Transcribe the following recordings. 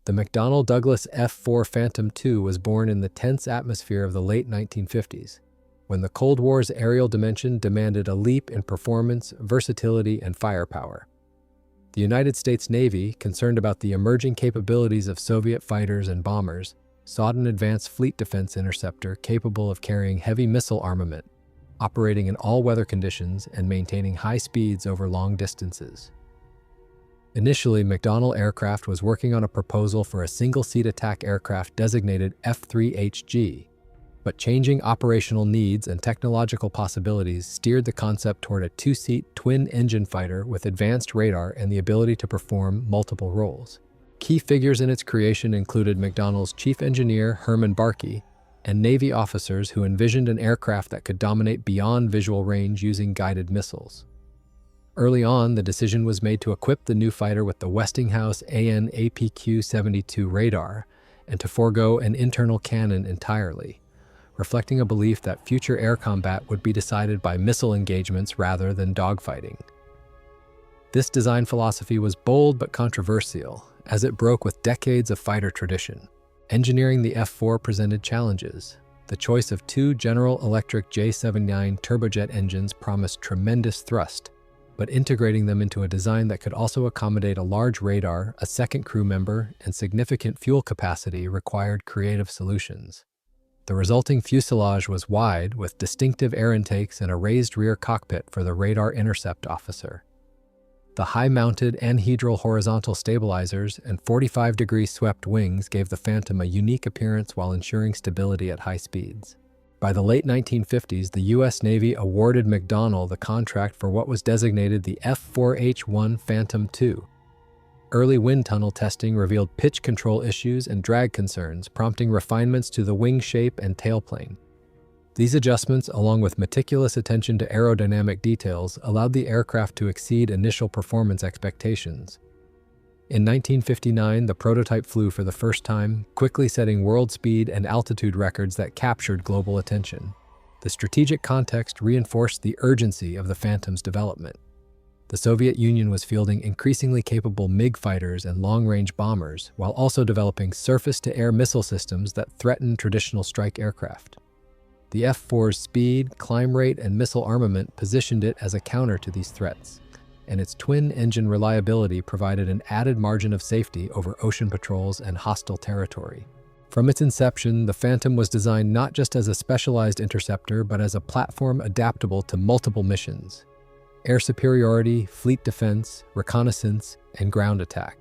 The McDonnell Douglas F-4 Phantom II was born in the tense atmosphere of the late 1950s, when the Cold War's aerial dimension demanded a leap in performance, versatility, and firepower. The United States Navy, concerned about the emerging capabilities of Soviet fighters and bombers, sought an advanced fleet defense interceptor capable of carrying heavy missile armament, operating in all-weather conditions and maintaining high speeds over long distances. Initially, McDonnell Aircraft was working on a proposal for a single-seat attack aircraft designated F-3HG, but changing operational needs and technological possibilities steered the concept toward a two-seat twin-engine fighter with advanced radar and the ability to perform multiple roles. Key figures in its creation included McDonnell's chief engineer Herman Barkey and Navy officers who envisioned an aircraft that could dominate beyond visual range using guided missiles. Early on, the decision was made to equip the new fighter with the Westinghouse AN/APQ-72 radar and to forego an internal cannon entirely, reflecting a belief that future air combat would be decided by missile engagements rather than dogfighting. This design philosophy was bold but controversial, as it broke with decades of fighter tradition. Engineering the F-4 presented challenges. The choice of two General Electric J79 turbojet engines promised tremendous thrust, but integrating them into a design that could also accommodate a large radar, a second crew member, and significant fuel capacity required creative solutions. The resulting fuselage was wide, with distinctive air intakes and a raised rear cockpit for the radar intercept officer. The high-mounted anhedral horizontal stabilizers and 45-degree swept wings gave the Phantom a unique appearance while ensuring stability at high speeds. By the late 1950s, the U.S. Navy awarded McDonnell the contract for what was designated the F-4H-1 Phantom II. Early wind tunnel testing revealed pitch control issues and drag concerns, prompting refinements to the wing shape and tailplane. These adjustments, along with meticulous attention to aerodynamic details, allowed the aircraft to exceed initial performance expectations. In 1959, the prototype flew for the first time, quickly setting world speed and altitude records that captured global attention. The strategic context reinforced the urgency of the Phantom's development. The Soviet Union was fielding increasingly capable MiG fighters and long-range bombers, while also developing surface-to-air missile systems that threatened traditional strike aircraft. The F-4's speed, climb rate, and missile armament positioned it as a counter to these threats, and its twin-engine reliability provided an added margin of safety over ocean patrols and hostile territory. From its inception, the Phantom was designed not just as a specialized interceptor, but as a platform adaptable to multiple missions: air superiority, fleet defense, reconnaissance, and ground attack.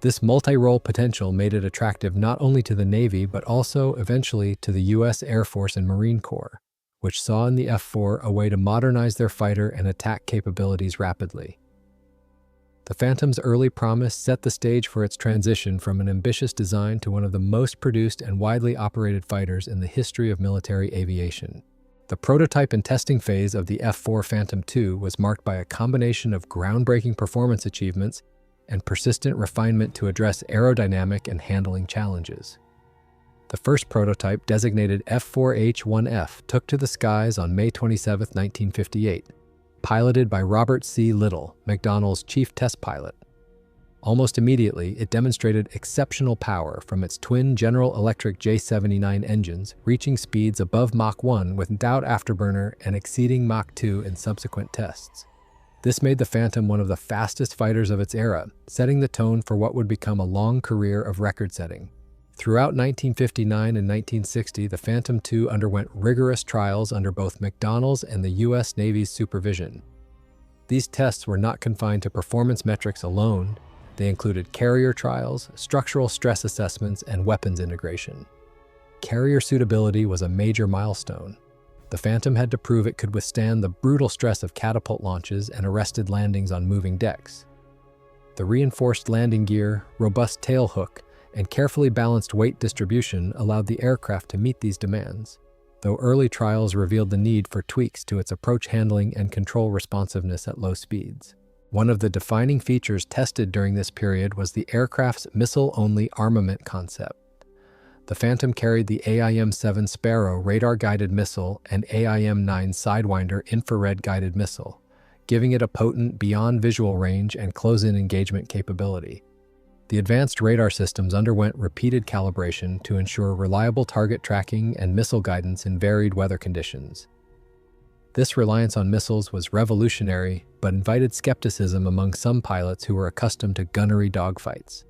This multi-role potential made it attractive not only to the Navy, but also, eventually, to the U.S. Air Force and Marine Corps, which saw in the F-4 a way to modernize their fighter and attack capabilities rapidly. The Phantom's early promise set the stage for its transition from an ambitious design to one of the most produced and widely operated fighters in the history of military aviation. The prototype and testing phase of the F-4 Phantom II was marked by a combination of groundbreaking performance achievements and persistent refinement to address aerodynamic and handling challenges. The first prototype, designated F-4H-1F, took to the skies on May 27, 1958, piloted by Robert C. Little, McDonnell's chief test pilot. Almost immediately, it demonstrated exceptional power from its twin General Electric J79 engines, reaching speeds above Mach 1 without afterburner and exceeding Mach 2 in subsequent tests. This made the Phantom one of the fastest fighters of its era, setting the tone for what would become a long career of record-setting. Throughout 1959 and 1960, the Phantom II underwent rigorous trials under both McDonnell's and the U.S. Navy's supervision. These tests were not confined to performance metrics alone. They included carrier trials, structural stress assessments, and weapons integration. Carrier suitability was a major milestone. The Phantom had to prove it could withstand the brutal stress of catapult launches and arrested landings on moving decks. The reinforced landing gear, robust tail hook, and carefully balanced weight distribution allowed the aircraft to meet these demands, though early trials revealed the need for tweaks to its approach handling and control responsiveness at low speeds. One of the defining features tested during this period was the aircraft's missile-only armament concept. The Phantom carried the AIM-7 Sparrow radar-guided missile and AIM-9 Sidewinder infrared-guided missile, giving it a potent beyond-visual range and close-in engagement capability. The advanced radar systems underwent repeated calibration to ensure reliable target tracking and missile guidance in varied weather conditions. This reliance on missiles was revolutionary, but invited skepticism among some pilots who were accustomed to gunnery dogfights.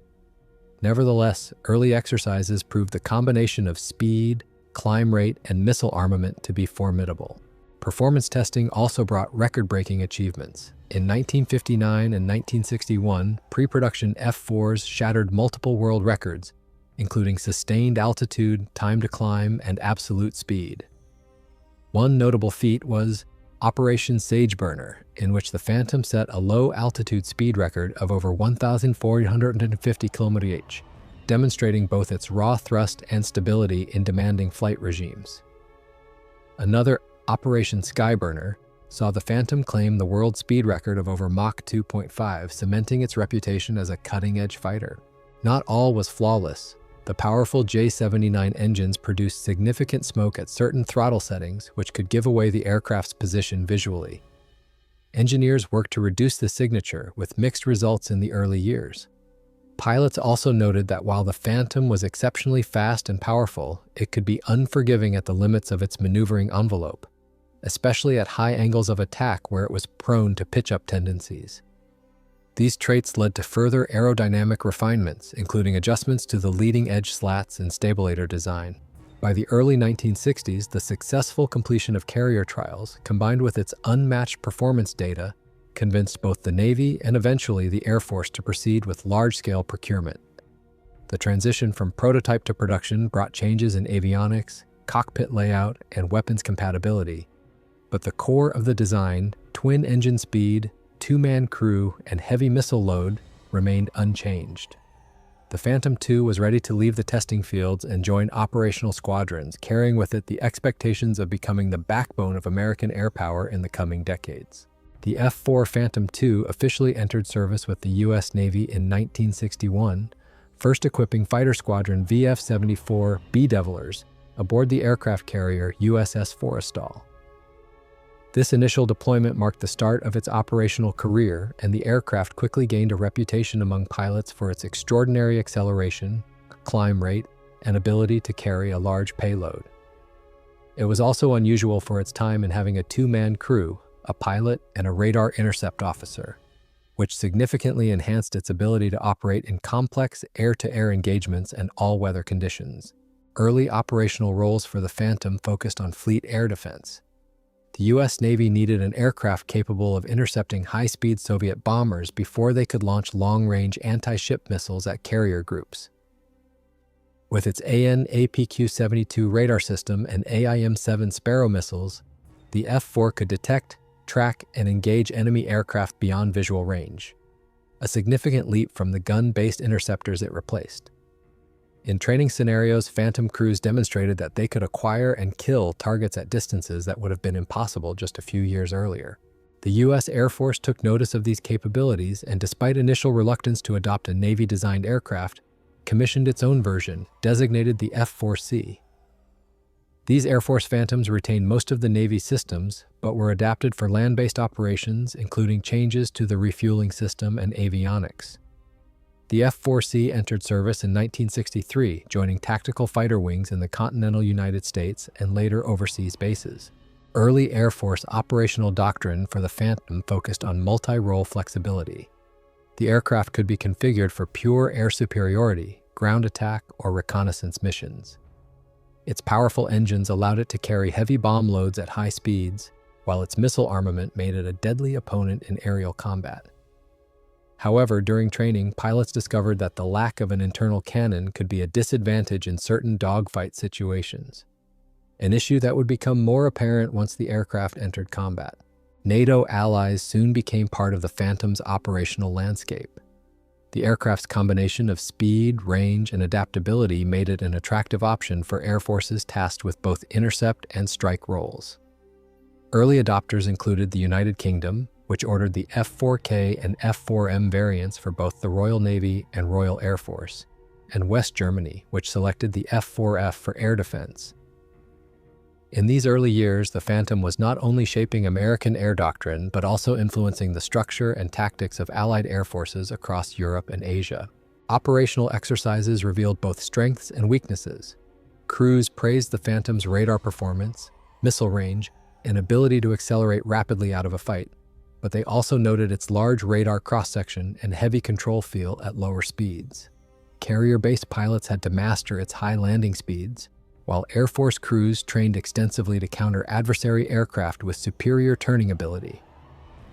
Nevertheless, early exercises proved the combination of speed, climb rate, and missile armament to be formidable. Performance testing also brought record-breaking achievements. In 1959 and 1961, pre-production F-4s shattered multiple world records, including sustained altitude, time to climb, and absolute speed. One notable feat was Operation Sageburner, in which the Phantom set a low-altitude speed record of over 1,450 km/h, demonstrating both its raw thrust and stability in demanding flight regimes. Another, Operation Skyburner, saw the Phantom claim the world speed record of over Mach 2.5, cementing its reputation as a cutting-edge fighter. Not all was flawless. The powerful J-79 engines produced significant smoke at certain throttle settings, which could give away the aircraft's position visually. Engineers worked to reduce the signature, with mixed results in the early years. Pilots also noted that while the Phantom was exceptionally fast and powerful, it could be unforgiving at the limits of its maneuvering envelope, especially at high angles of attack where it was prone to pitch-up tendencies. These traits led to further aerodynamic refinements, including adjustments to the leading-edge slats and stabilator design. By the early 1960s, the successful completion of carrier trials, combined with its unmatched performance data, convinced both the Navy and eventually the Air Force to proceed with large-scale procurement. The transition from prototype to production brought changes in avionics, cockpit layout, and weapons compatibility, but the core of the design, twin-engine speed, two-man crew, and heavy missile load remained unchanged. The Phantom II was ready to leave the testing fields and join operational squadrons, carrying with it the expectations of becoming the backbone of American air power in the coming decades. The F-4 Phantom II officially entered service with the U.S. Navy in 1961, first equipping Fighter Squadron VF-74 Bedevilers aboard the aircraft carrier USS Forrestal. This initial deployment marked the start of its operational career, and the aircraft quickly gained a reputation among pilots for its extraordinary acceleration, climb rate, and ability to carry a large payload. It was also unusual for its time in having a two-man crew, a pilot and a radar intercept officer, which significantly enhanced its ability to operate in complex air-to-air engagements and all-weather conditions. Early operational roles for the Phantom focused on fleet air defense. The U.S. Navy needed an aircraft capable of intercepting high-speed Soviet bombers before they could launch long-range anti-ship missiles at carrier groups. With its AN/APQ-72 radar system and AIM-7 Sparrow missiles, the F-4 could detect, track, and engage enemy aircraft beyond visual range, a significant leap from the gun-based interceptors it replaced. In training scenarios, Phantom crews demonstrated that they could acquire and kill targets at distances that would have been impossible just a few years earlier. The U.S. Air Force took notice of these capabilities and, despite initial reluctance to adopt a Navy-designed aircraft, commissioned its own version, designated the F-4C. These Air Force Phantoms retained most of the Navy systems, but were adapted for land-based operations, including changes to the refueling system and avionics. The F-4C entered service in 1963, joining tactical fighter wings in the continental United States and later overseas bases. Early Air Force operational doctrine for the Phantom focused on multi-role flexibility. The aircraft could be configured for pure air superiority, ground attack, or reconnaissance missions. Its powerful engines allowed it to carry heavy bomb loads at high speeds, while its missile armament made it a deadly opponent in aerial combat. However, during training, pilots discovered that the lack of an internal cannon could be a disadvantage in certain dogfight situations, an issue that would become more apparent once the aircraft entered combat. NATO allies soon became part of the Phantom's operational landscape. The aircraft's combination of speed, range, and adaptability made it an attractive option for air forces tasked with both intercept and strike roles. Early adopters included the United Kingdom, which ordered the F-4K and F-4M variants for both the Royal Navy and Royal Air Force, and West Germany, which selected the F-4F for air defense. In these early years, the Phantom was not only shaping American air doctrine, but also influencing the structure and tactics of Allied air forces across Europe and Asia. Operational exercises revealed both strengths and weaknesses. Crews praised the Phantom's radar performance, missile range, and ability to accelerate rapidly out of a fight, but they also noted its large radar cross-section and heavy control field at lower speeds. Carrier-based pilots had to master its high landing speeds, while Air Force crews trained extensively to counter adversary aircraft with superior turning ability.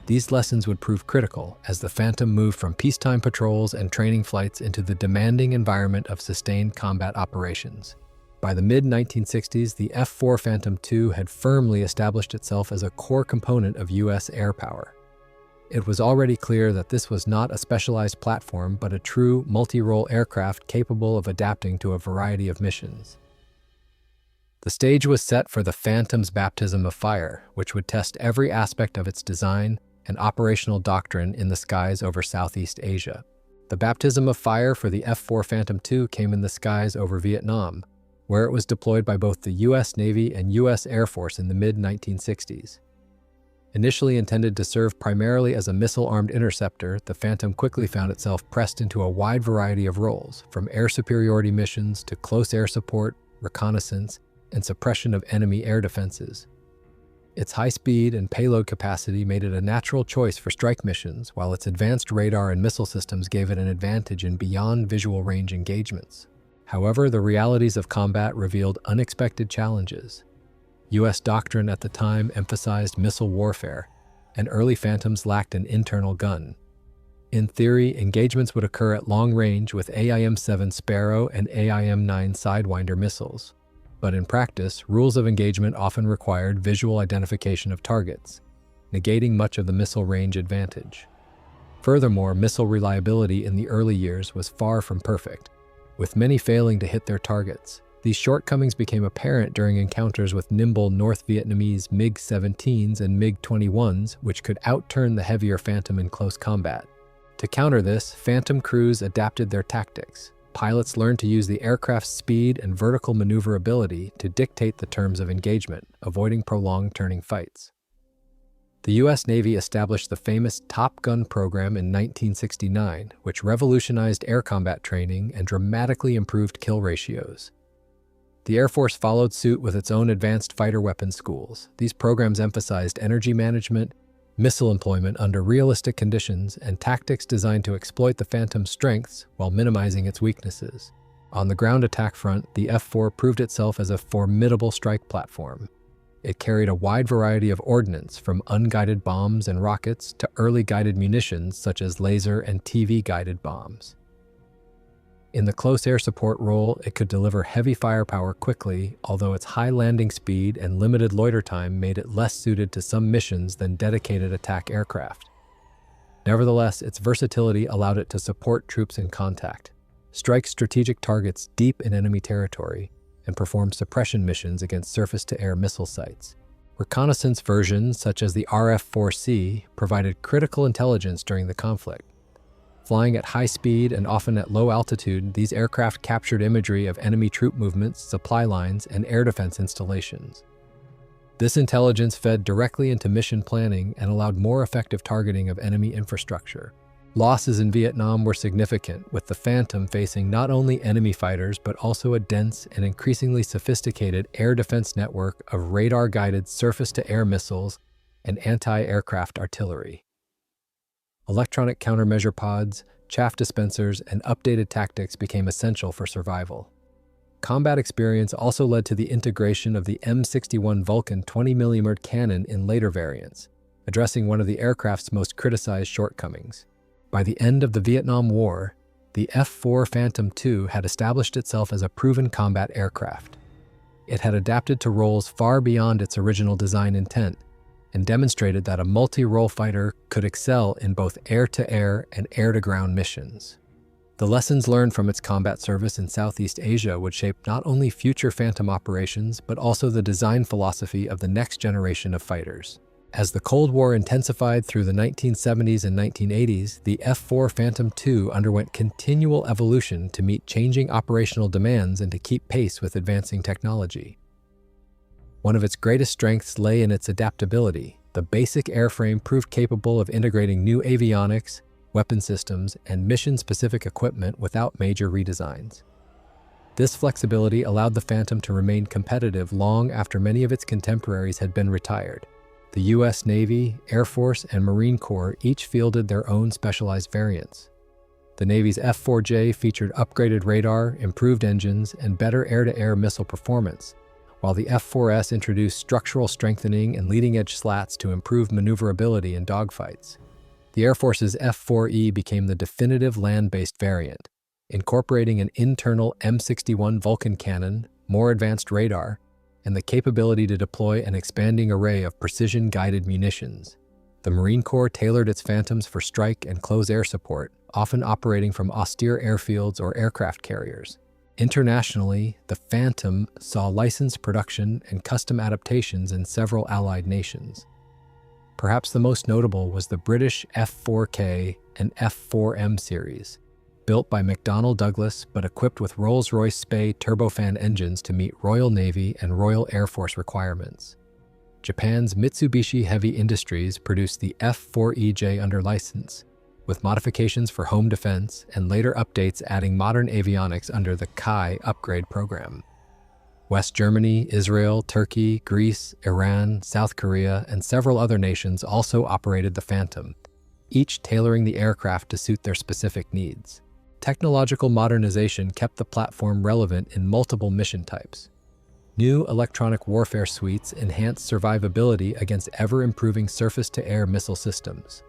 These lessons would prove critical as the Phantom moved from peacetime patrols and training flights into the demanding environment of sustained combat operations. By the mid-1960s, the F-4 Phantom II had firmly established itself as a core component of U.S. air power. It was already clear that this was not a specialized platform but a true multi-role aircraft capable of adapting to a variety of missions. The stage was set for the Phantom's baptism of fire, which would test every aspect of its design and operational doctrine in the skies over Southeast Asia. The baptism of fire for the F-4 Phantom II came in the skies over Vietnam, where it was deployed by both the U.S. Navy and U.S. Air Force in the mid-1960s. Initially intended to serve primarily as a missile-armed interceptor, the Phantom quickly found itself pressed into a wide variety of roles, from air superiority missions to close air support, reconnaissance, and suppression of enemy air defenses. Its high speed and payload capacity made it a natural choice for strike missions, while its advanced radar and missile systems gave it an advantage in beyond visual range engagements. However, the realities of combat revealed unexpected challenges. U.S. doctrine at the time emphasized missile warfare, and early Phantoms lacked an internal gun. In theory, engagements would occur at long range with AIM-7 Sparrow and AIM-9 Sidewinder missiles. But in practice, rules of engagement often required visual identification of targets, negating much of the missile range advantage. Furthermore, missile reliability in the early years was far from perfect, with many failing to hit their targets. These shortcomings became apparent during encounters with nimble North Vietnamese MiG-17s and MiG-21s, which could outturn the heavier Phantom in close combat. To counter this, Phantom crews adapted their tactics. Pilots learned to use the aircraft's speed and vertical maneuverability to dictate the terms of engagement, avoiding prolonged turning fights. The U.S. Navy established the famous Top Gun program in 1969, which revolutionized air combat training and dramatically improved kill ratios. The Air Force followed suit with its own advanced fighter weapons schools. These programs emphasized energy management, missile employment under realistic conditions, and tactics designed to exploit the Phantom's strengths while minimizing its weaknesses. On the ground attack front, the F-4 proved itself as a formidable strike platform. It carried a wide variety of ordnance, from unguided bombs and rockets to early guided munitions such as laser and TV-guided bombs. In the close air support role, it could deliver heavy firepower quickly, although its high landing speed and limited loiter time made it less suited to some missions than dedicated attack aircraft. Nevertheless, its versatility allowed it to support troops in contact, strike strategic targets deep in enemy territory, and perform suppression missions against surface-to-air missile sites. Reconnaissance versions, such as the RF-4C, provided critical intelligence during the conflict. Flying at high speed and often at low altitude, these aircraft captured imagery of enemy troop movements, supply lines, and air defense installations. This intelligence fed directly into mission planning and allowed more effective targeting of enemy infrastructure. Losses in Vietnam were significant, with the Phantom facing not only enemy fighters but also a dense and increasingly sophisticated air defense network of radar-guided surface-to-air missiles and anti-aircraft artillery. Electronic countermeasure pods, chaff dispensers, and updated tactics became essential for survival. Combat experience also led to the integration of the M61 Vulcan 20mm cannon in later variants, addressing one of the aircraft's most criticized shortcomings. By the end of the Vietnam War, the F-4 Phantom II had established itself as a proven combat aircraft. It had adapted to roles far beyond its original design intent, and demonstrated that a multi-role fighter could excel in both air-to-air and air-to-ground missions. The lessons learned from its combat service in Southeast Asia would shape not only future Phantom operations, but also the design philosophy of the next generation of fighters. As the Cold War intensified through the 1970s and 1980s, the F-4 Phantom II underwent continual evolution to meet changing operational demands and to keep pace with advancing technology. One of its greatest strengths lay in its adaptability. The basic airframe proved capable of integrating new avionics, weapon systems, and mission-specific equipment without major redesigns. This flexibility allowed the Phantom to remain competitive long after many of its contemporaries had been retired. The U.S. Navy, Air Force, and Marine Corps each fielded their own specialized variants. The Navy's F-4J featured upgraded radar, improved engines, and better air-to-air missile performance, while the F-4S introduced structural strengthening and leading-edge slats to improve maneuverability in dogfights. The Air Force's F-4E became the definitive land-based variant, incorporating an internal M61 Vulcan cannon, more advanced radar, and the capability to deploy an expanding array of precision-guided munitions. The Marine Corps tailored its Phantoms for strike and close air support, often operating from austere airfields or aircraft carriers. Internationally, the Phantom saw licensed production and custom adaptations in several allied nations. Perhaps the most notable was the British F-4K and F-4M series, built by McDonnell Douglas but equipped with Rolls-Royce Spey turbofan engines to meet Royal Navy and Royal Air Force requirements. Japan's Mitsubishi Heavy Industries produced the F-4EJ under license, with modifications for home defense and later updates adding modern avionics under the Kai upgrade program. West Germany, Israel, Turkey, Greece, Iran, South Korea, and several other nations also operated the Phantom, each tailoring the aircraft to suit their specific needs. Technological modernization kept the platform relevant in multiple mission types. New electronic warfare suites enhanced survivability against ever-improving surface-to-air missile systems.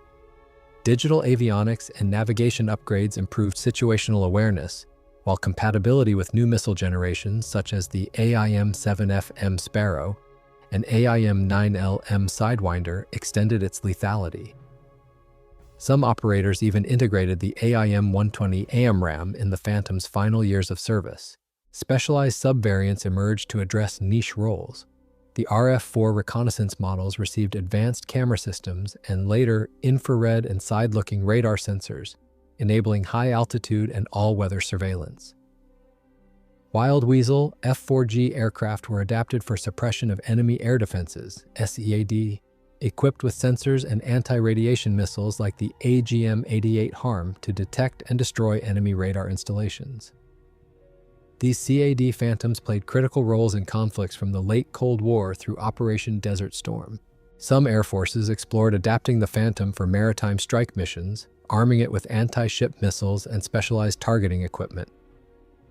Digital avionics and navigation upgrades improved situational awareness, while compatibility with new missile generations such as the AIM-7F-M Sparrow and AIM-9L-M Sidewinder extended its lethality. Some operators even integrated the AIM-120 AMRAAM in the Phantom's final years of service. Specialized subvariants emerged to address niche roles. The F-4 reconnaissance models received advanced camera systems and later infrared and side-looking radar sensors, enabling high-altitude and all-weather surveillance. Wild Weasel F-4G aircraft were adapted for suppression of enemy air defenses, SEAD, equipped with sensors and anti-radiation missiles like the AGM-88 HARM to detect and destroy enemy radar installations. These CAD Phantoms played critical roles in conflicts from the late Cold War through Operation Desert Storm. Some air forces explored adapting the Phantom for maritime strike missions, arming it with anti-ship missiles and specialized targeting equipment.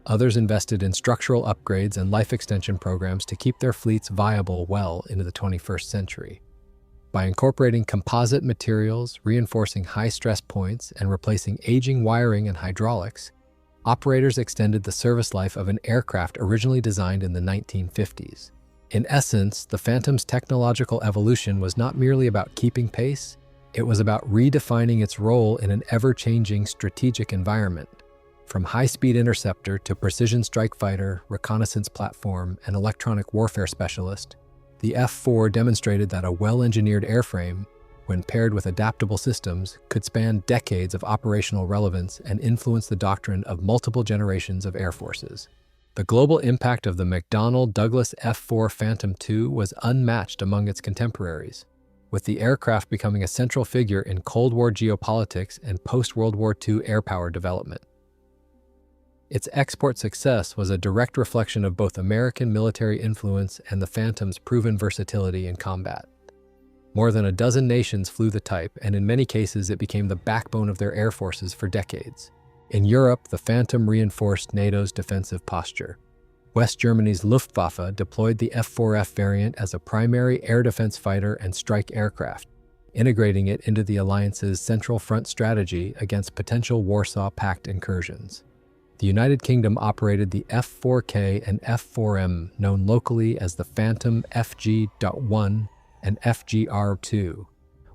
Others invested in structural upgrades and life extension programs to keep their fleets viable well into the 21st century. By incorporating composite materials, reinforcing high stress points, and replacing aging wiring and hydraulics, operators extended the service life of an aircraft originally designed in the 1950s. In essence, the Phantom's technological evolution was not merely about keeping pace, it was about redefining its role in an ever-changing strategic environment. From high-speed interceptor to precision strike fighter, reconnaissance platform, and electronic warfare specialist, the F-4 demonstrated that a well-engineered airframe, when paired with adaptable systems, could span decades of operational relevance and influence the doctrine of multiple generations of air forces. The global impact of the McDonnell Douglas F-4 Phantom II was unmatched among its contemporaries, with the aircraft becoming a central figure in Cold War geopolitics and post-World War II air power development. Its export success was a direct reflection of both American military influence and the Phantom's proven versatility in combat. More than a dozen nations flew the type, and in many cases it became the backbone of their air forces for decades. In Europe, the Phantom reinforced NATO's defensive posture. West Germany's Luftwaffe deployed the F-4F variant as a primary air defense fighter and strike aircraft, integrating it into the alliance's Central Front strategy against potential Warsaw Pact incursions. The United Kingdom operated the F-4K and F-4M, known locally as the Phantom FG.1 and FGR-2,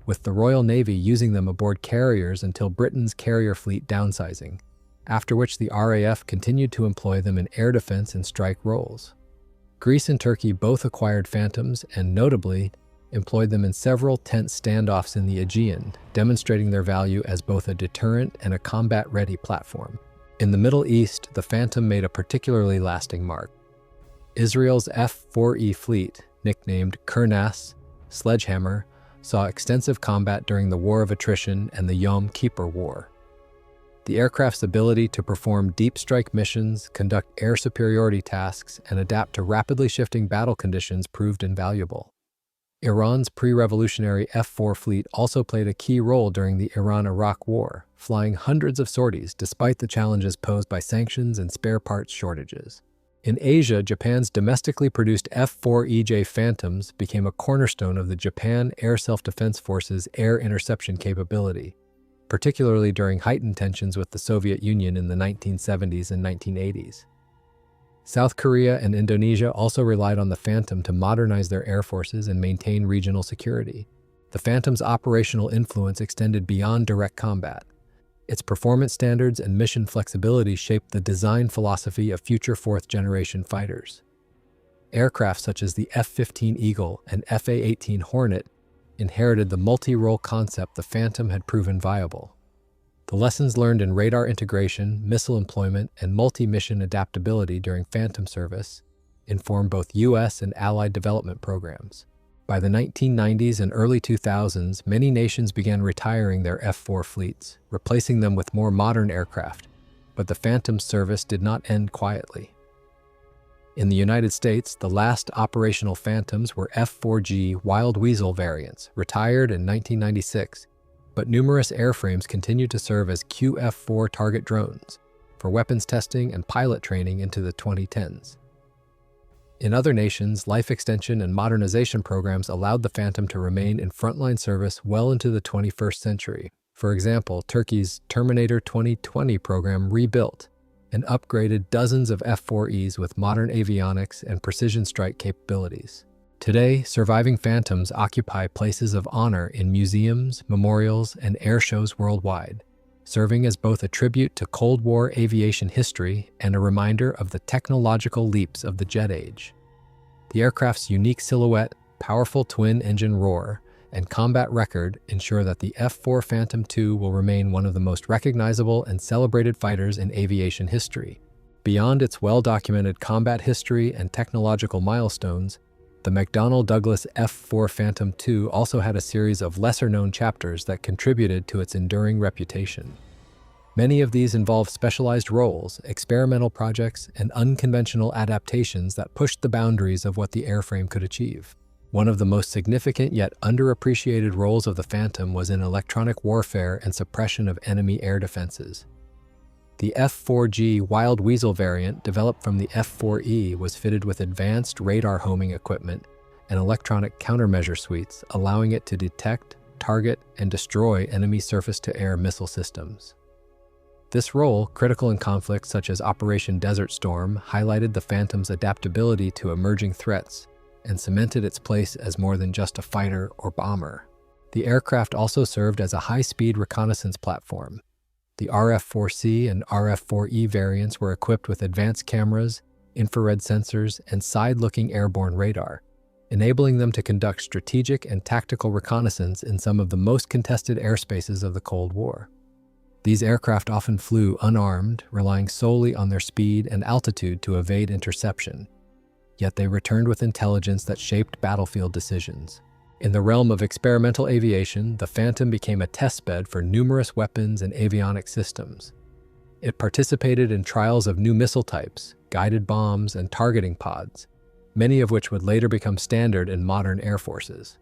with the Royal Navy using them aboard carriers until Britain's carrier fleet downsizing, after which the RAF continued to employ them in air defense and strike roles. Greece and Turkey both acquired Phantoms and, notably, employed them in several tense standoffs in the Aegean, demonstrating their value as both a deterrent and a combat-ready platform. In the Middle East, the Phantom made a particularly lasting mark. Israel's F-4E fleet, nicknamed Kurnas, Sledgehammer, saw extensive combat during the War of Attrition and the Yom Kippur War. The aircraft's ability to perform deep strike missions, conduct air superiority tasks, and adapt to rapidly shifting battle conditions proved invaluable. Iran's pre-revolutionary F-4 fleet also played a key role during the Iran-Iraq War, flying hundreds of sorties despite the challenges posed by sanctions and spare parts shortages. In Asia, Japan's domestically produced F-4EJ Phantoms became a cornerstone of the Japan Air Self-Defense Force's air interception capability, particularly during heightened tensions with the Soviet Union in the 1970s and 1980s. South Korea and Indonesia also relied on the Phantom to modernize their air forces and maintain regional security. The Phantom's operational influence extended beyond direct combat. Its performance standards and mission flexibility shaped the design philosophy of future fourth-generation fighters. Aircraft such as the F-15 Eagle and F-A-18 Hornet inherited the multi-role concept the Phantom had proven viable. The lessons learned in radar integration, missile employment, and multi-mission adaptability during Phantom service informed both U.S. and Allied development programs. By the 1990s and early 2000s, many nations began retiring their F-4 fleets, replacing them with more modern aircraft, but the Phantom service did not end quietly. In the United States, the last operational Phantoms were F-4G Wild Weasel variants, retired in 1996, but numerous airframes continued to serve as QF-4 target drones for weapons testing and pilot training into the 2010s. In other nations, life extension and modernization programs allowed the Phantom to remain in frontline service well into the 21st century. For example, Turkey's Terminator 2020 program rebuilt and upgraded dozens of F-4Es with modern avionics and precision strike capabilities. Today, surviving Phantoms occupy places of honor in museums, memorials, and air shows worldwide, serving as both a tribute to Cold War aviation history and a reminder of the technological leaps of the jet age. The aircraft's unique silhouette, powerful twin-engine roar, and combat record ensure that the F-4 Phantom II will remain one of the most recognizable and celebrated fighters in aviation history. Beyond its well-documented combat history and technological milestones, the McDonnell Douglas F-4 Phantom II also had a series of lesser-known chapters that contributed to its enduring reputation. Many of these involved specialized roles, experimental projects, and unconventional adaptations that pushed the boundaries of what the airframe could achieve. One of the most significant yet underappreciated roles of the Phantom was in electronic warfare and suppression of enemy air defenses. The F-4G Wild Weasel variant, developed from the F-4E, was fitted with advanced radar homing equipment and electronic countermeasure suites, allowing it to detect, target, and destroy enemy surface-to-air missile systems. This role, critical in conflicts such as Operation Desert Storm, highlighted the Phantom's adaptability to emerging threats and cemented its place as more than just a fighter or bomber. The aircraft also served as a high-speed reconnaissance platform. The RF-4C and RF-4E variants were equipped with advanced cameras, infrared sensors, and side-looking airborne radar, enabling them to conduct strategic and tactical reconnaissance in some of the most contested airspaces of the Cold War. These aircraft often flew unarmed, relying solely on their speed and altitude to evade interception, yet they returned with intelligence that shaped battlefield decisions. In the realm of experimental aviation, the Phantom became a testbed for numerous weapons and avionics systems. It participated in trials of new missile types, guided bombs, and targeting pods, many of which would later become standard in modern air forces.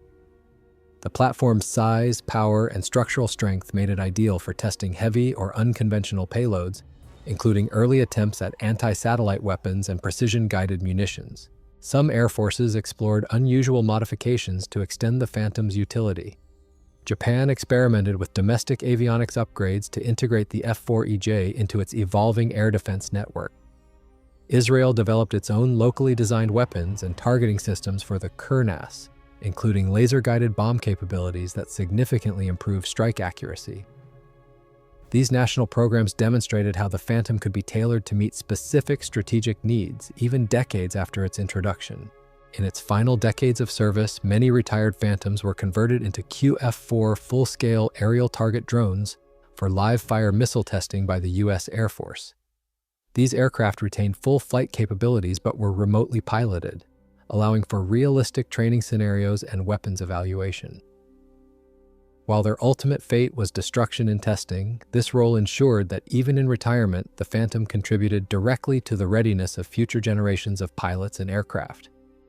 The platform's size, power, and structural strength made it ideal for testing heavy or unconventional payloads, including early attempts at anti-satellite weapons and precision-guided munitions. Some air forces explored unusual modifications to extend the Phantom's utility. Japan experimented with domestic avionics upgrades to integrate the F-4EJ into its evolving air defense network. Israel developed its own locally designed weapons and targeting systems for the Kurnas, including laser-guided bomb capabilities that significantly improve strike accuracy. These national programs demonstrated how the Phantom could be tailored to meet specific strategic needs, even decades after its introduction. In its final decades of service, many retired Phantoms were converted into QF-4 full-scale aerial target drones for live-fire missile testing by the U.S. Air Force. These aircraft retained full flight capabilities but were remotely piloted, allowing for realistic training scenarios and weapons evaluation. While their ultimate fate was destruction in testing, this role ensured that even in retirement, the Phantom contributed directly to the readiness of future generations of pilots and aircraft.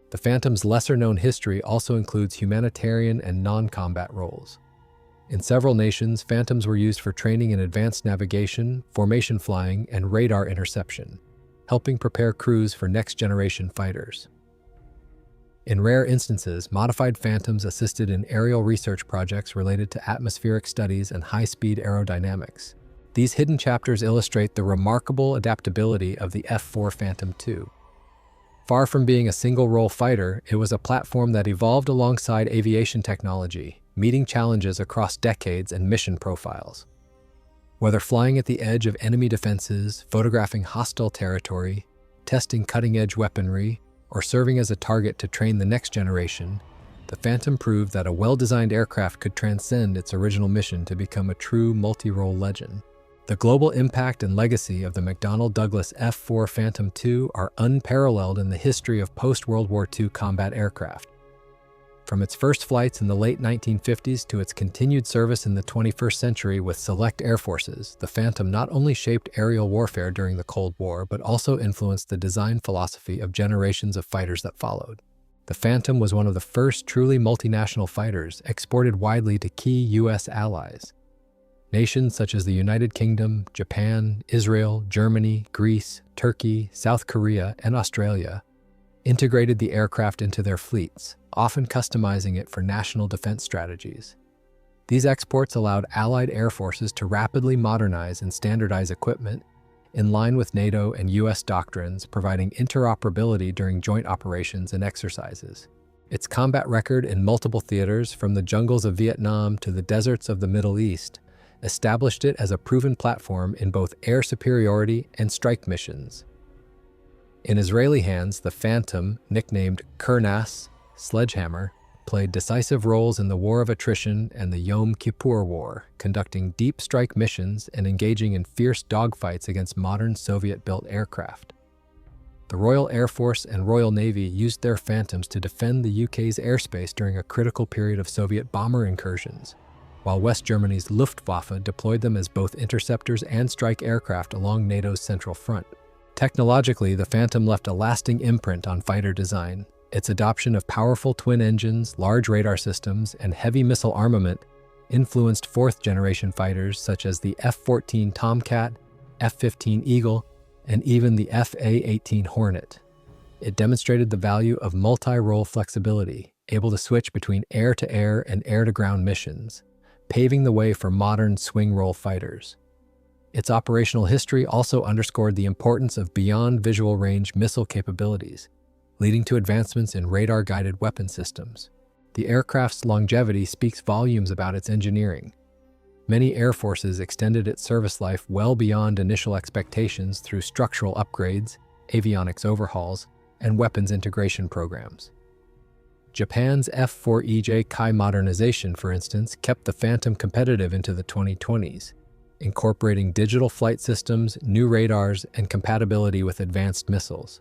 The Phantom's lesser-known history also includes humanitarian and non-combat roles. In several nations, Phantoms were used for training in advanced navigation, formation flying, and radar interception, helping prepare crews for next-generation fighters. In rare instances, modified Phantoms assisted in aerial research projects related to atmospheric studies and high-speed aerodynamics. These hidden chapters illustrate the remarkable adaptability of the F-4 Phantom II. Far from being a single-role fighter, it was a platform that evolved alongside aviation technology, meeting challenges across decades and mission profiles. Whether flying at the edge of enemy defenses, photographing hostile territory, testing cutting-edge weaponry, or serving as a target to train the next generation, the Phantom proved that a well-designed aircraft could transcend its original mission to become a true multi-role legend. The global impact and legacy of the McDonnell Douglas F-4 Phantom II are unparalleled in the history of post-World War II combat aircraft. From its first flights in the late 1950s to its continued service in the 21st century with select air forces, the Phantom not only shaped aerial warfare during the Cold War, but also influenced the design philosophy of generations of fighters that followed. The Phantom was one of the first truly multinational fighters exported widely to key U.S. allies. Nations such as the United Kingdom, Japan, Israel, Germany, Greece, Turkey, South Korea, and Australia integrated the aircraft into their fleets, often customizing it for national defense strategies. These exports allowed Allied air forces to rapidly modernize and standardize equipment, in line with NATO and U.S. doctrines, providing interoperability during joint operations and exercises. Its combat record in multiple theaters, from the jungles of Vietnam to the deserts of the Middle East, established it as a proven platform in both air superiority and strike missions. In Israeli hands, the Phantom, nicknamed Kernas, Sledgehammer, played decisive roles in the War of Attrition and the Yom Kippur War, conducting deep strike missions and engaging in fierce dogfights against modern Soviet-built aircraft. The Royal Air Force and Royal Navy used their Phantoms to defend the UK's airspace during a critical period of Soviet bomber incursions, while West Germany's Luftwaffe deployed them as both interceptors and strike aircraft along NATO's central front. Technologically, the Phantom left a lasting imprint on fighter design. Its adoption of powerful twin engines, large radar systems, and heavy missile armament influenced fourth-generation fighters such as the F-14 Tomcat, F-15 Eagle, and even the F/A-18 Hornet. It demonstrated the value of multi-role flexibility, able to switch between air-to-air and air-to-ground missions, paving the way for modern swing-role fighters. Its operational history also underscored the importance of beyond visual range missile capabilities, leading to advancements in radar-guided weapon systems. The aircraft's longevity speaks volumes about its engineering. Many air forces extended its service life well beyond initial expectations through structural upgrades, avionics overhauls, and weapons integration programs. Japan's F-4 Kai modernization, for instance, kept the Phantom competitive into the 2020s, incorporating digital flight systems, new radars, and compatibility with advanced missiles.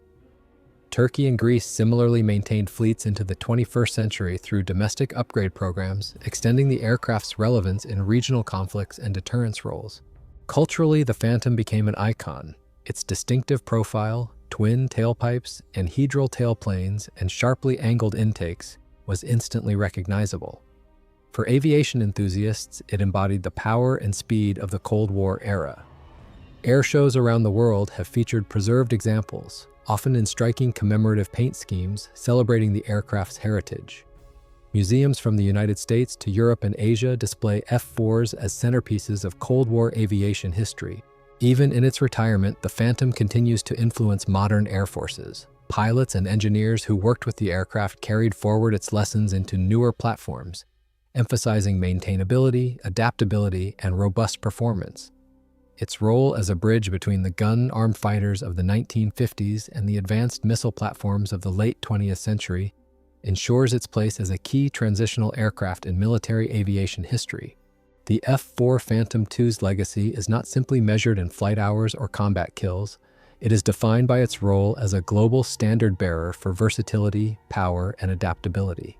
Turkey and Greece similarly maintained fleets into the 21st century through domestic upgrade programs, extending the aircraft's relevance in regional conflicts and deterrence roles. Culturally, the Phantom became an icon. Its distinctive profile, twin tailpipes, anhedral tailplanes, and sharply angled intakes was instantly recognizable. For aviation enthusiasts, it embodied the power and speed of the Cold War era. Air shows around the world have featured preserved examples, often in striking commemorative paint schemes celebrating the aircraft's heritage. Museums from the United States to Europe and Asia display F-4s as centerpieces of Cold War aviation history. Even in its retirement, the Phantom continues to influence modern air forces. Pilots and engineers who worked with the aircraft carried forward its lessons into newer platforms, emphasizing maintainability, adaptability, and robust performance. Its role as a bridge between the gun-armed fighters of the 1950s and the advanced missile platforms of the late 20th century ensures its place as a key transitional aircraft in military aviation history. The F-4 Phantom II's legacy is not simply measured in flight hours or combat kills. It is defined by its role as a global standard-bearer for versatility, power, and adaptability.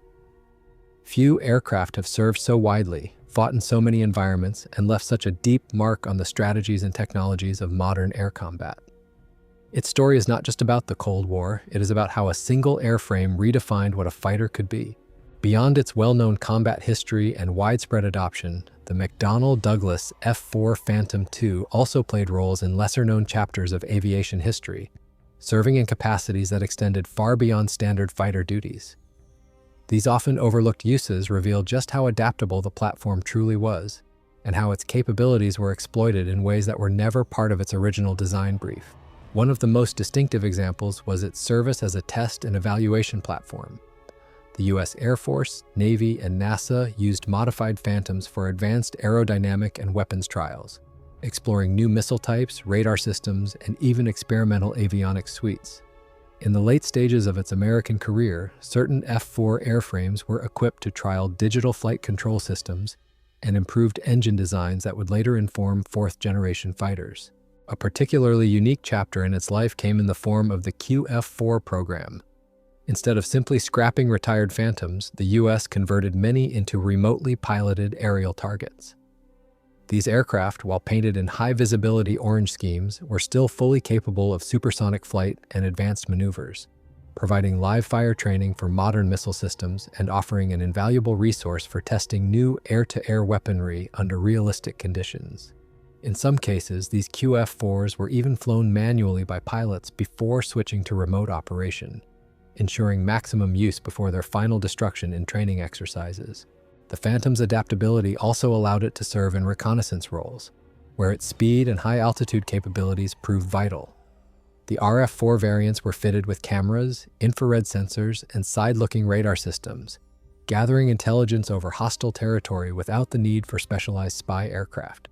Few aircraft have served so widely, fought in so many environments, and left such a deep mark on the strategies and technologies of modern air combat. Its story is not just about the Cold War, it is about how a single airframe redefined what a fighter could be. Beyond its well-known combat history and widespread adoption, the McDonnell Douglas F-4 Phantom II also played roles in lesser-known chapters of aviation history, serving in capacities that extended far beyond standard fighter duties. These often overlooked uses reveal just how adaptable the platform truly was, and how its capabilities were exploited in ways that were never part of its original design brief. One of the most distinctive examples was its service as a test and evaluation platform. The U.S. Air Force, Navy, and NASA used modified Phantoms for advanced aerodynamic and weapons trials, exploring new missile types, radar systems, and even experimental avionics suites. In the late stages of its American career, certain F-4 airframes were equipped to trial digital flight control systems and improved engine designs that would later inform fourth-generation fighters. A particularly unique chapter in its life came in the form of the QF-4 program. Instead of simply scrapping retired Phantoms, the U.S. converted many into remotely piloted aerial targets. These aircraft, while painted in high-visibility orange schemes, were still fully capable of supersonic flight and advanced maneuvers, providing live-fire training for modern missile systems and offering an invaluable resource for testing new air-to-air weaponry under realistic conditions. In some cases, these QF-4s were even flown manually by pilots before switching to remote operation, ensuring maximum use before their final destruction in training exercises. The Phantom's adaptability also allowed it to serve in reconnaissance roles, where its speed and high-altitude capabilities proved vital. The RF-4 variants were fitted with cameras, infrared sensors, and side-looking radar systems, gathering intelligence over hostile territory without the need for specialized spy aircraft.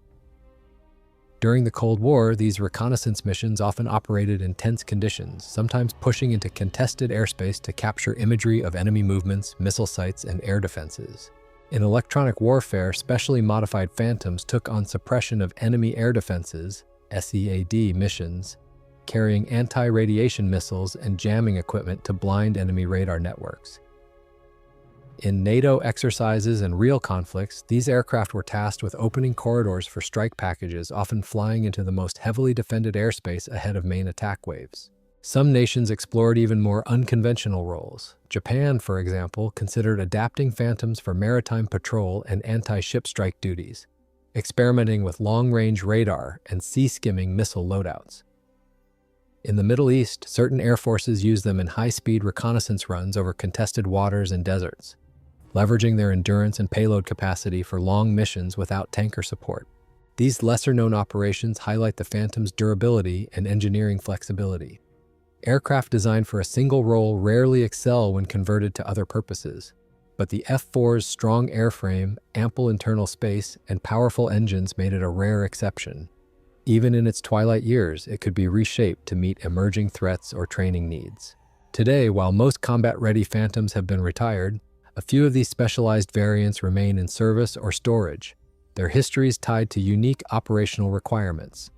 During the Cold War, these reconnaissance missions often operated in tense conditions, sometimes pushing into contested airspace to capture imagery of enemy movements, missile sites, and air defenses. In electronic warfare, specially modified Phantoms took on suppression of enemy air defenses, SEAD missions, carrying anti-radiation missiles and jamming equipment to blind enemy radar networks. In NATO exercises and real conflicts, these aircraft were tasked with opening corridors for strike packages, often flying into the most heavily defended airspace ahead of main attack waves. Some nations explored even more unconventional roles. Japan, for example, considered adapting Phantoms for maritime patrol and anti-ship strike duties, experimenting with long-range radar and sea-skimming missile loadouts. In the Middle East, certain air forces used them in high-speed reconnaissance runs over contested waters and deserts, leveraging their endurance and payload capacity for long missions without tanker support. These lesser-known operations highlight the Phantom's durability and engineering flexibility. Aircraft designed for a single role rarely excel when converted to other purposes, but the F-4's strong airframe, ample internal space, and powerful engines made it a rare exception. Even in its twilight years, it could be reshaped to meet emerging threats or training needs. Today, while most combat-ready Phantoms have been retired, a few of these specialized variants remain in service or storage, their histories tied to unique operational requirements.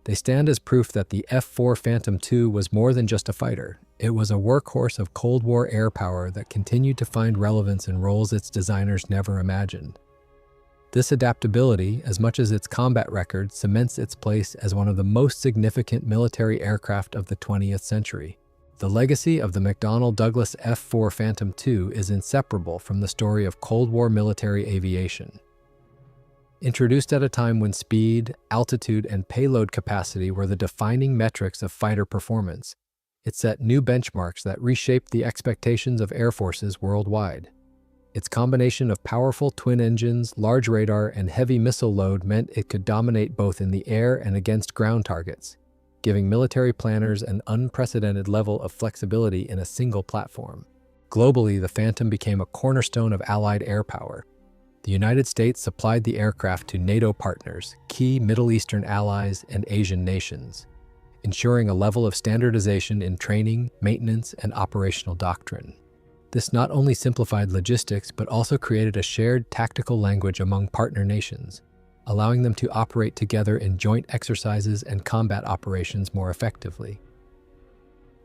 They stand as proof that the F-4 Phantom II was more than just a fighter. It was a workhorse of Cold War air power that continued to find relevance in roles its designers never imagined. This adaptability, as much as its combat record, cements its place as one of the most significant military aircraft of the 20th century. The legacy of the McDonnell Douglas F-4 Phantom II is inseparable from the story of Cold War military aviation. Introduced at a time when speed, altitude, and payload capacity were the defining metrics of fighter performance, it set new benchmarks that reshaped the expectations of air forces worldwide. Its combination of powerful twin engines, large radar, and heavy missile load meant it could dominate both in the air and against ground targets, giving military planners an unprecedented level of flexibility in a single platform. Globally, the Phantom became a cornerstone of Allied air power. The United States supplied the aircraft to NATO partners, key Middle Eastern allies, and Asian nations, ensuring a level of standardization in training, maintenance, and operational doctrine. This not only simplified logistics, but also created a shared tactical language among partner nations, allowing them to operate together in joint exercises and combat operations more effectively.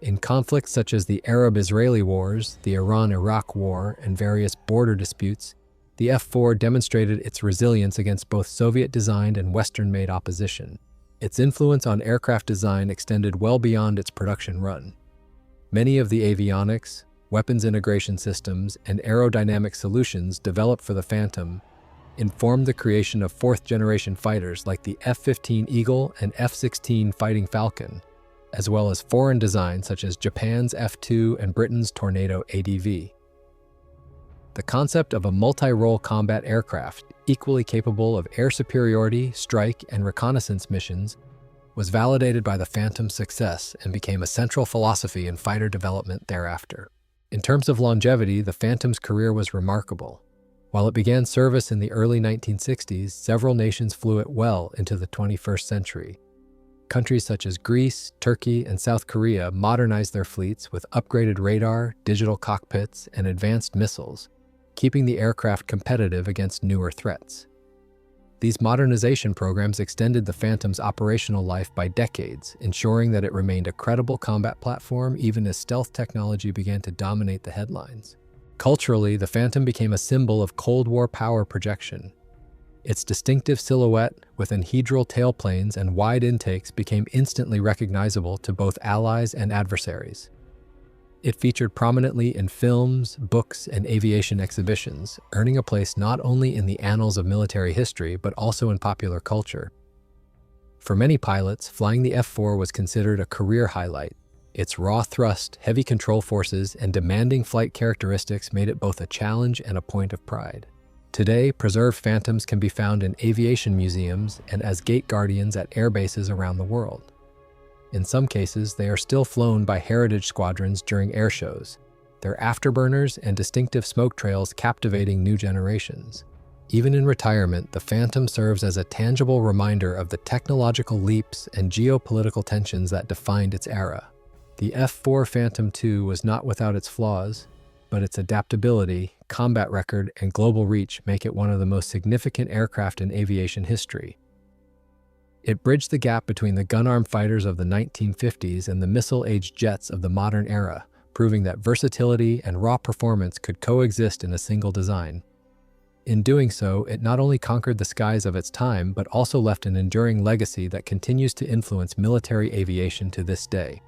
In conflicts such as the Arab-Israeli wars, the Iran-Iraq war, and various border disputes, The F-4 demonstrated its resilience against both Soviet-designed and Western-made opposition. Its influence on aircraft design extended well beyond its production run. Many of the avionics, weapons integration systems, and aerodynamic solutions developed for the Phantom informed the creation of fourth-generation fighters like the F-15 Eagle and F-16 Fighting Falcon, as well as foreign designs such as Japan's F-2 and Britain's Tornado ADV. The concept of a multi-role combat aircraft, equally capable of air superiority, strike, and reconnaissance missions, was validated by the Phantom's success and became a central philosophy in fighter development thereafter. In terms of longevity, the Phantom's career was remarkable. While it began service in the early 1960s, several nations flew it well into the 21st century. Countries such as Greece, Turkey, and South Korea modernized their fleets with upgraded radar, digital cockpits, and advanced missiles, keeping the aircraft competitive against newer threats. These modernization programs extended the Phantom's operational life by decades, ensuring that it remained a credible combat platform even as stealth technology began to dominate the headlines. Culturally, the Phantom became a symbol of Cold War power projection. Its distinctive silhouette with anhedral tailplanes and wide intakes became instantly recognizable to both allies and adversaries. It featured prominently in films, books, and aviation exhibitions, earning a place not only in the annals of military history but also in popular culture. For many pilots, flying the F-4 was considered a career highlight. Its raw thrust, heavy control forces, and demanding flight characteristics made it both a challenge and a point of pride. Today, preserved Phantoms can be found in aviation museums and as gate guardians at air bases around the world. In some cases, they are still flown by heritage squadrons during air shows, their afterburners and distinctive smoke trails captivating new generations. Even in retirement, the Phantom serves as a tangible reminder of the technological leaps and geopolitical tensions that defined its era. The F-4 Phantom II was not without its flaws, but its adaptability, combat record, and global reach make it one of the most significant aircraft in aviation history. It bridged the gap between the gun-armed fighters of the 1950s and the missile-aged jets of the modern era, proving that versatility and raw performance could coexist in a single design. In doing so, it not only conquered the skies of its time, but also left an enduring legacy that continues to influence military aviation to this day.